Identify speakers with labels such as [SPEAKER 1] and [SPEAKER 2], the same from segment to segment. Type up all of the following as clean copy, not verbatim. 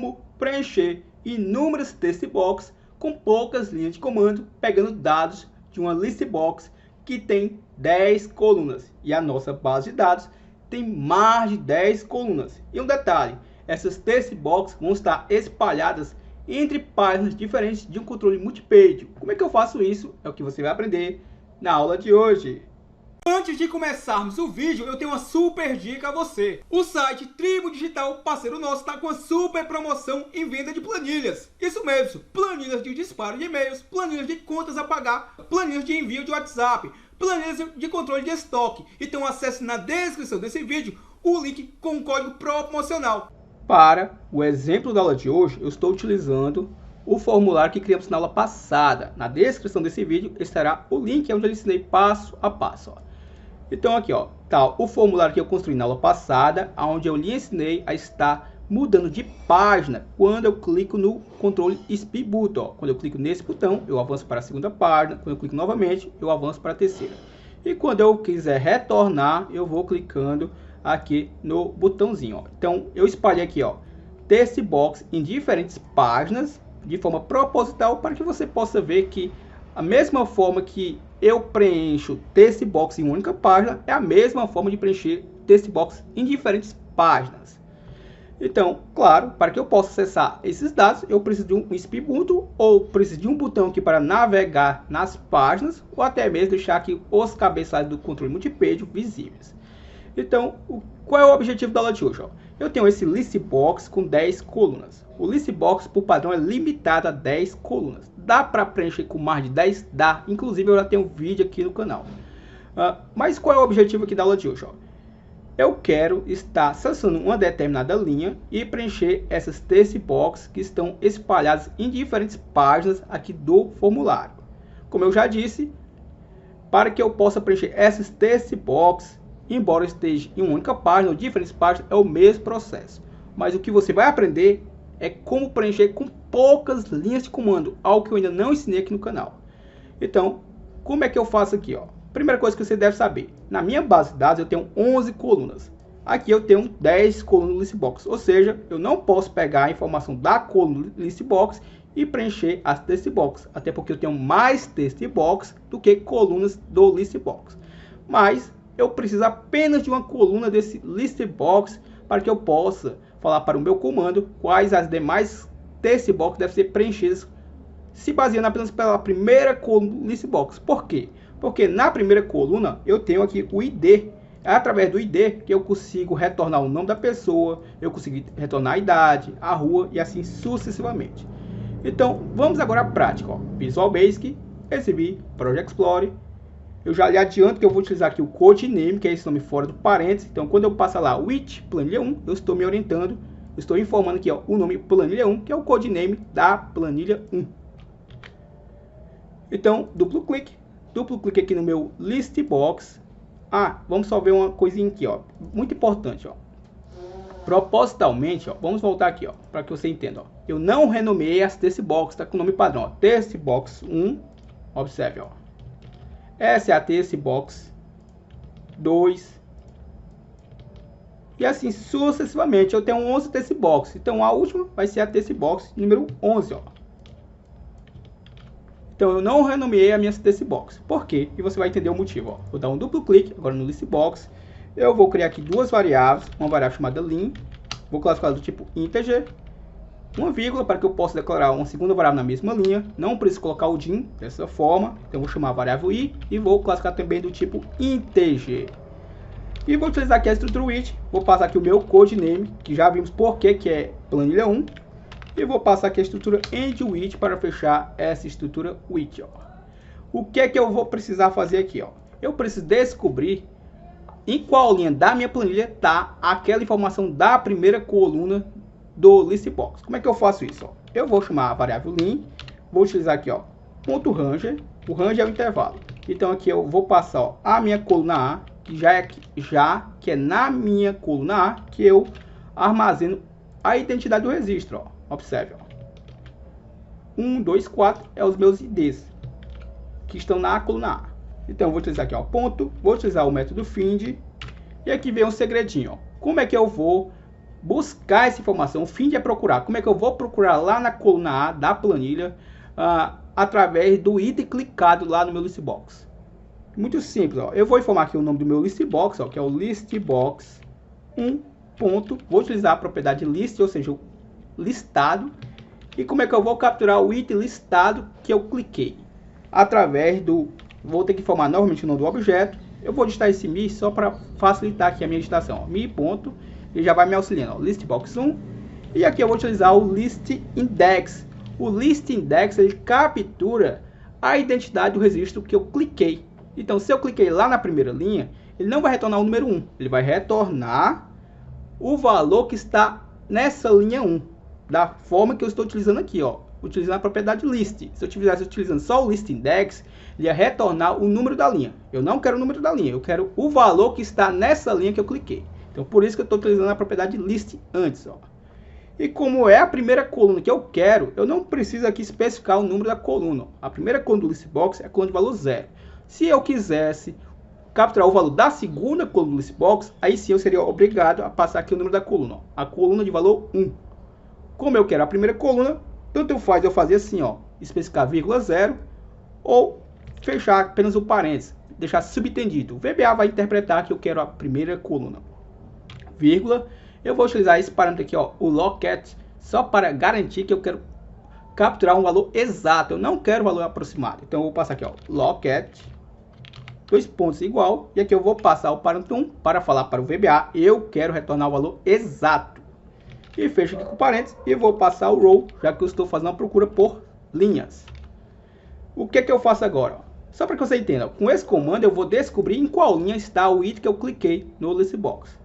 [SPEAKER 1] como preencher inúmeras text box com poucas linhas de comando, pegando dados de uma list box que tem 10 colunas. E a nossa base de dados tem mais de 10 colunas. E um detalhe, essas text box vão estar espalhadas entre páginas diferentes de um controle multipage. Como é que eu faço isso? É o que você vai aprender na aula de hoje. Antes de começarmos o vídeo, eu tenho uma super dica a você. O site Tribo Digital, parceiro nosso, está com uma super promoção em venda de planilhas. Isso mesmo, planilhas de disparo de e-mails, planilhas de contas a pagar, planilhas de envio de WhatsApp, planilhas de controle de estoque. Então acesse na descrição desse vídeo o link com o código promocional. Para o exemplo da aula de hoje, eu estou utilizando o formulário que criamos na aula passada. Na descrição desse vídeo estará o link onde eu ensinei passo a passo. Então aqui tá o formulário que eu construí na aula passada, onde eu lhe ensinei a estar mudando de página quando eu clico no controle Speed Button. Quando eu clico nesse botão, eu avanço para a segunda página. Quando eu clico novamente, eu avanço para a terceira. E quando eu quiser retornar, eu vou clicando aqui no botãozinho. Então eu espalhei aqui text box em diferentes páginas de forma proposital para que você possa ver que a mesma forma que eu preencho text box em uma única página é a mesma forma de preencher text box em diferentes páginas. Então, claro, para que eu possa acessar esses dados, eu preciso de um Speed Button ou preciso de um botão aqui para navegar nas páginas ou até mesmo deixar aqui os cabeçalhos do controle multipage visíveis. Então, qual é o objetivo da aula de hoje? Eu tenho esse list box com 10 colunas. O list box, por padrão, é limitado a 10 colunas. Dá para preencher com mais de 10? Dá. Inclusive, eu já tenho um vídeo aqui no canal. Mas qual é o objetivo aqui da aula de hoje? Eu quero estar selecionando uma determinada linha e preencher essas text box que estão espalhadas em diferentes páginas aqui do formulário. Como eu já disse, para que eu possa preencher essas text box, embora esteja em uma única página ou diferentes páginas, é o mesmo processo. Mas o que você vai aprender é como preencher com poucas linhas de comando, algo que eu ainda não ensinei aqui no canal. Então, como é que eu faço aqui? Primeira coisa que você deve saber, na minha base de dados eu tenho 11 colunas. Aqui eu tenho 10 colunas no list box, ou seja, eu não posso pegar a informação da coluna list box e preencher as text box, até porque eu tenho mais text box do que colunas do list box. Mas eu preciso apenas de uma coluna desse list box para que eu possa falar para o meu comando quais as demais text box devem ser preenchidas, se baseando apenas pela primeira coluna do list box. Por quê? Porque na primeira coluna eu tenho aqui o ID. É através do ID que eu consigo retornar o nome da pessoa, eu consigo retornar a idade, a rua e assim sucessivamente. Então vamos agora à prática. Visual Basic, recebi Project Explorer. Eu já lhe adianto que eu vou utilizar aqui o codename, que é esse nome fora do parênteses. Então, quando eu passar lá with planilha 1, eu estou me orientando, eu estou informando aqui o nome planilha 1, que é o codename da planilha 1. Então, duplo clique aqui no meu list box. Vamos só ver uma coisinha aqui, muito importante, Propositalmente, vamos voltar aqui, para que você entenda, eu não renomeei as text box, está com o nome padrão, text box 1, observe, essa é a text box 2 e assim sucessivamente. Eu tenho 11 text box, então a última vai ser a text box número 11, Então eu não renomeei a minha text box. Por quê? E você vai entender o motivo, Vou dar um duplo clique agora no list box. Eu vou criar aqui duas variáveis, uma variável chamada lim, vou classificar do tipo integer, uma vírgula para que eu possa declarar uma segunda variável na mesma linha. Não preciso colocar o dim dessa forma. Então vou chamar a variável i e vou classificar também do tipo integer. E vou utilizar aqui a estrutura with. Vou passar aqui o meu codename, que já vimos por que é planilha 1. E vou passar aqui a estrutura end with para fechar essa estrutura with. O que é que eu vou precisar fazer aqui? Eu preciso descobrir em qual linha da minha planilha está aquela informação da primeira coluna do list box. Como é que eu faço isso? Eu vou chamar a variável lim, vou utilizar aqui ponto ranger. O ranger é o intervalo. Então aqui eu vou passar a minha coluna A, que é na minha coluna A que eu armazeno a identidade do registro. Observe, 1, 2, 4 é os meus IDs que estão na coluna A. Então eu vou utilizar aqui ponto, vou utilizar o método find e aqui vem um segredinho. Como é que eu vou buscar essa informação. O fim é procurar. Como é que eu vou procurar lá na coluna A da planilha, através do item clicado lá no meu listbox? Muito simples, ó. Eu vou informar aqui o nome do meu listbox, ó, que é o listbox 1. Vou utilizar a propriedade list, ou seja, o listado. E como é que eu vou capturar o item listado que eu cliquei? Através do... Vou ter que informar novamente o nome do objeto. Eu vou digitar esse mi só para facilitar aqui a minha digitação. Mi ponto, e já vai me auxiliando. Ó, listbox 1. E aqui eu vou utilizar o list index. O list index, ele captura a identidade do registro que eu cliquei. Então, se eu cliquei lá na primeira linha, ele não vai retornar o número 1. Ele vai retornar o valor que está nessa linha 1. Da forma que eu estou utilizando aqui, ó. Utilizando a propriedade list. Se eu estivesse utilizando só o list index, ele ia retornar o número da linha. Eu não quero o número da linha, eu quero o valor que está nessa linha que eu cliquei. Então, por isso que eu estou utilizando a propriedade list antes, ó. E como é a primeira coluna que eu quero, eu não preciso aqui especificar o número da coluna. A primeira coluna do listbox é a coluna de valor 0. Se eu quisesse capturar o valor da segunda coluna do listbox, aí sim eu seria obrigado a passar aqui o número da coluna, ó, a coluna de valor 1. Como eu quero a primeira coluna, tanto faz eu fazer assim, ó, especificar vírgula 0 ou fechar apenas o parênteses, deixar subentendido. O VBA vai interpretar que eu quero a primeira coluna, vírgula. Eu vou utilizar esse parâmetro aqui, ó, o locat, só para garantir que eu quero capturar um valor exato. Eu não quero valor aproximado. Então eu vou passar aqui, ó, locat, 2 pontos igual, e aqui eu vou passar o parâmetro 1 para falar para o VBA, eu quero retornar o valor exato. E fecho aqui com parênteses e vou passar o row, já que eu estou fazendo uma procura por linhas. O que eu faço agora? Só para que você entenda, com esse comando eu vou descobrir em qual linha está o item que eu cliquei no listbox.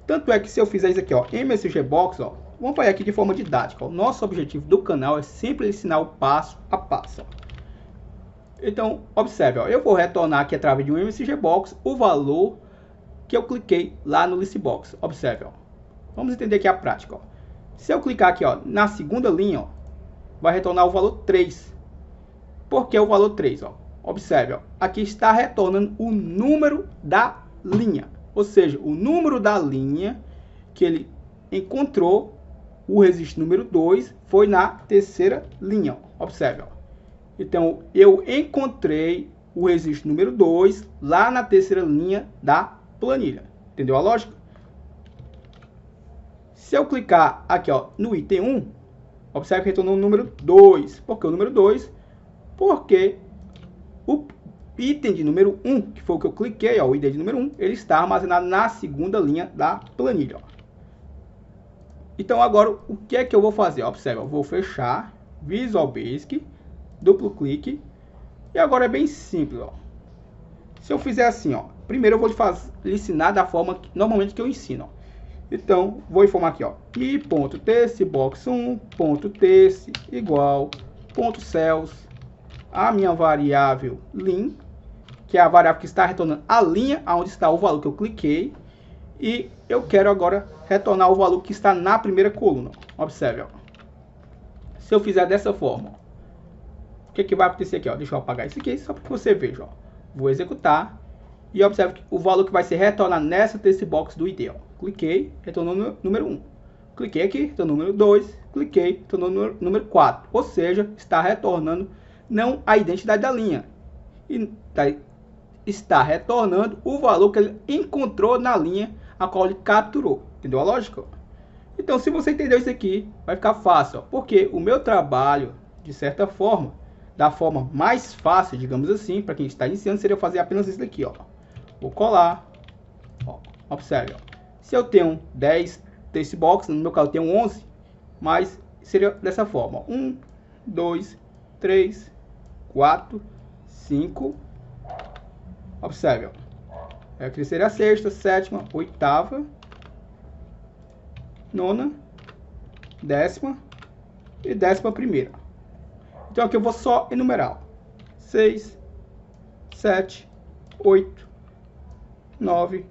[SPEAKER 1] Tanto é que se eu fizer isso aqui, ó, msgbox, ó, vamos fazer aqui de forma didática. Ó. O nosso objetivo do canal é sempre ensinar o passo a passo. Ó. Então, observe, ó, eu vou retornar aqui através de um msgbox o valor que eu cliquei lá no listbox. Observe, ó. Vamos entender aqui a prática. Ó. Se eu clicar aqui, ó, na segunda linha, ó, vai retornar o valor 3. Por que o valor 3? Ó? Observe, ó, aqui está retornando o número da linha. Ou seja, o número da linha que ele encontrou, o registro número 2, foi na terceira linha. Ó. Observe. Ó. Então, eu encontrei o registro número 2 lá na terceira linha da planilha. Entendeu a lógica? Se eu clicar aqui, ó, no item 1, observe que retornou o número 2. Por que o número 2? Porque o item de número 1, que foi o que eu cliquei, ó, o ID de número 1, ele está armazenado na segunda linha da planilha. Ó. Então, agora, o que é que eu vou fazer? Observe, eu vou fechar, Visual Basic, duplo clique, e agora é bem simples. Ó. Se eu fizer assim, ó, primeiro eu vou lhe ensinar da forma que, normalmente que eu ensino. Ó. Então, vou informar aqui, ó, i.textbox1.text igual .cells, a minha variável lim, que é a variável que está retornando a linha onde está o valor que eu cliquei, e eu quero agora retornar o valor que está na primeira coluna. Observe, ó. Se eu fizer dessa forma, ó, o que vai acontecer aqui? Ó? Deixa eu apagar isso aqui só para que você veja. Ó. Vou executar e observe que o valor que vai ser retornado nessa textbox do ID. Ó. Cliquei, retornou no número 1. Cliquei aqui, retornou no número 2. Cliquei, retornou no número 4. Ou seja, está retornando não a identidade da linha, e está retornando o valor que ele encontrou na linha a qual ele capturou. Entendeu a lógica? Então, se você entendeu isso aqui, vai ficar fácil, ó, porque o meu trabalho, de certa forma, da forma mais fácil, digamos assim, para quem está iniciando, seria fazer apenas isso daqui. Ó. Vou colar, ó, observe, ó. Se eu tenho 10 textbox, no meu caso eu tenho 11, mas seria dessa forma, ó. 1, 2, 3, 4, 5, observe, ó. Aqui seria a sexta, sétima, oitava, nona, décima e 11ª. Então aqui eu vou só enumerar, ó. 6, 7, 8, 9,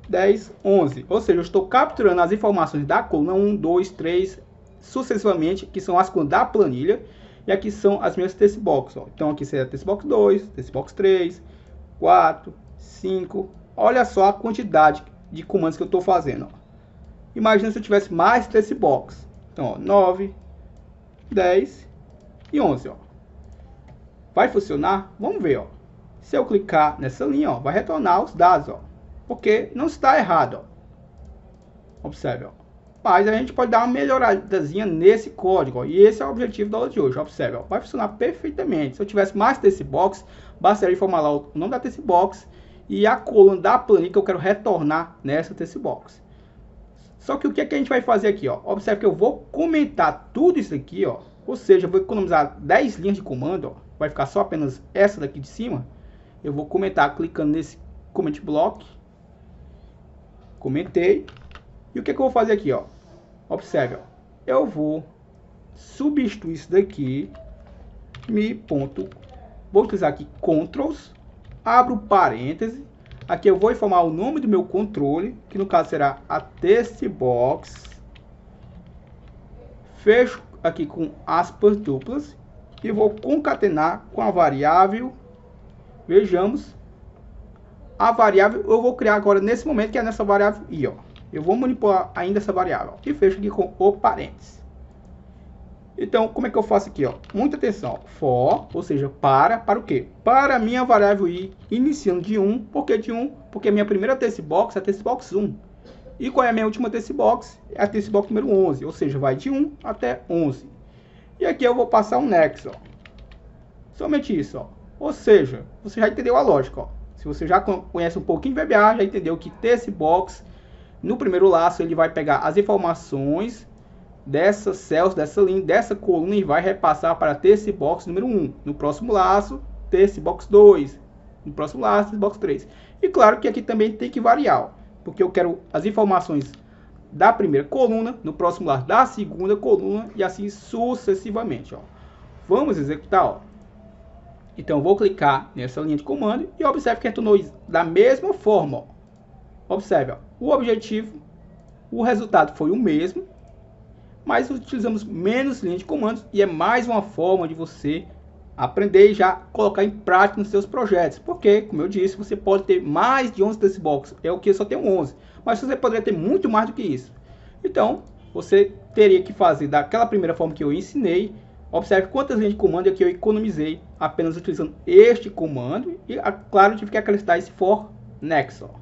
[SPEAKER 1] 10, 11. Ou seja, eu estou capturando as informações da coluna 1, 2, 3, sucessivamente, que são as colunas da planilha. E aqui são as minhas textbox. Ó. Então aqui seria textbox 2, textbox 3, 4, 5. Olha só a quantidade de comandos que eu estou fazendo. Ó. Imagina se eu tivesse mais desse box. Então, ó, 9, 10 e 11, ó. Vai funcionar? Vamos ver, ó. Se eu clicar nessa linha, ó, vai retornar os dados, ó. Porque não está errado, ó. Observe, ó. Mas a gente pode dar uma melhoradazinha nesse código, ó. E esse é o objetivo da aula de hoje, observe, ó. Vai funcionar perfeitamente. Se eu tivesse mais desse box, bastaria informar lá o nome da TC Box e a coluna da planilha que eu quero retornar nessa TC Box. Só que o que é que a gente vai fazer aqui, ó? Observe que eu vou comentar tudo isso aqui, ó. Ou seja, eu vou economizar 10 linhas de comando, ó. Vai ficar só apenas essa daqui de cima. Eu vou comentar clicando nesse comment block. Comentei. E o que é que eu vou fazer aqui, ó? Observe, ó. Eu vou substituir isso daqui. Vou utilizar aqui Ctrls. Abro parêntese. Aqui eu vou informar o nome do meu controle, que no caso será a TC Box. Fecho aqui com aspas duplas e vou concatenar com a variável. Vejamos. A variável eu vou criar agora nesse momento, que é nessa variável i, ó. Eu vou manipular ainda essa variável, ó, e fecho aqui com o parênteses. Então, como é que eu faço aqui, ó? Muita atenção. For, ou seja, para o quê? Para a minha variável i, iniciando de 1. Por que de 1? Porque a minha primeira TC Box é a TC Box 1. E qual é a minha última TC Box? É a TC Box número 11, ou seja, vai de 1 até 11. E aqui eu vou passar um next, ó. Somente isso, ó. Ou seja, você já entendeu a lógica, ó. Se você já conhece um pouquinho de VBA, já entendeu que TC Box, no primeiro laço, ele vai pegar as informações dessas cells, dessa linha, dessa coluna e vai repassar para TC Box número 1. No próximo laço, TC Box 2. No próximo laço, TC Box 3. E claro que aqui também tem que variar, ó, porque eu quero as informações da primeira coluna, no próximo laço da segunda coluna e assim sucessivamente, ó. Vamos executar, ó. Então eu vou clicar nessa linha de comando e observe que retornou da mesma forma, ó. Observe, ó, o objetivo, o resultado foi o mesmo, mas utilizamos menos linhas de comandos e é mais uma forma de você aprender e já colocar em prática nos seus projetos. Porque, como eu disse, você pode ter mais de 11 TC Box, é o que eu só tenho 11, mas você poderia ter muito mais do que isso. Então, você teria que fazer daquela primeira forma que eu ensinei. Observe quantas linhas de comando aqui eu economizei apenas utilizando este comando e, claro, tive que acrescentar esse for next, ó.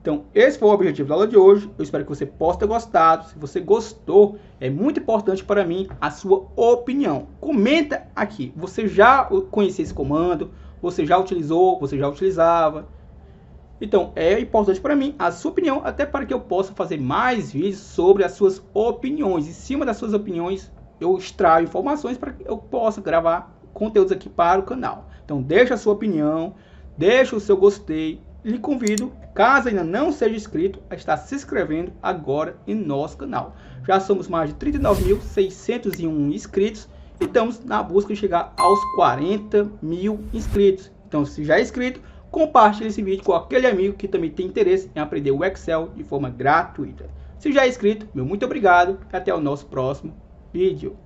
[SPEAKER 1] Então, esse foi o objetivo da aula de hoje. Eu espero que você possa ter gostado. Se você gostou, é muito importante para mim a sua opinião. Comenta aqui. Você já conhecia esse comando? Você já utilizou? Você já utilizava? Então, é importante para mim a sua opinião, até para que eu possa fazer mais vídeos sobre as suas opiniões. Em cima das suas opiniões, eu extraio informações para que eu possa gravar conteúdos aqui para o canal. Então, deixa a sua opinião, deixa o seu gostei. Lhe convido, caso ainda não seja inscrito, a estar se inscrevendo agora em nosso canal. Já somos mais de 39.601 inscritos e estamos na busca de chegar aos 40.000 inscritos. Então, se já é inscrito, compartilhe esse vídeo com aquele amigo que também tem interesse em aprender o Excel de forma gratuita. Se já é inscrito, meu muito obrigado e até o nosso próximo vídeo.